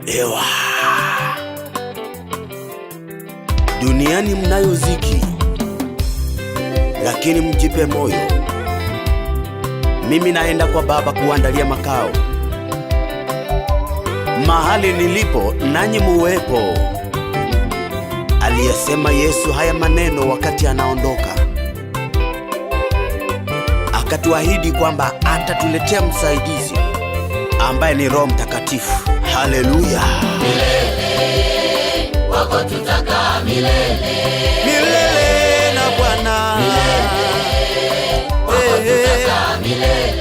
Ewa, duniani mnayo ziki, lakini mjipe moyo. Mimi naenda kwa Baba kuandalia makao, mahali nilipo nanyi muwepo. Aliyesema Yesu haya maneno wakati anaondoka, akatuahidi kwamba atatuletea msaidizi ambaye ni Roho Mtakatifu. Haleluya! Milele wako tutakaa milele, milele na Bwana, milele wako tutakaa milele,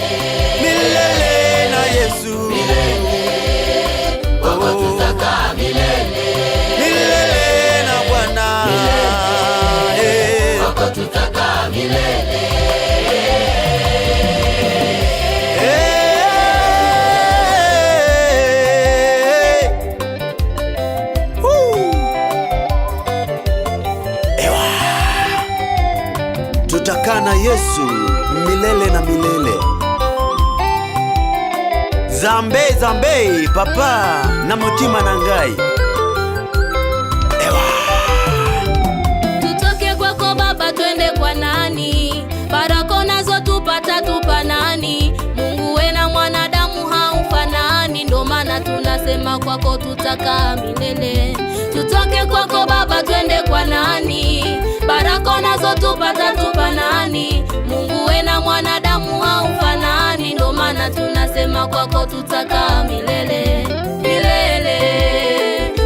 milele na Yesu, milele wako tutakaa milele, milele na Bwana, milele wako tutakaa milele. Tutakaa na Yesu milele na milele. Zambe zambe papa na mutima na ngai. Ewa, tutoke kwako Baba twende kwa nani? Baraka nazo tupata tupa nani? Mungu we na mwanadamu haufanani, ndo maana tunasema kwako tutakaa milele. Tutoke kwako Baba twende kwa nani? Baraka nazo tupata tupa nani? Mungu we na mwanadamu haufanani, ndo maana tunasema kwako tutakaa milele. Milele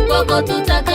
kwako tutakaa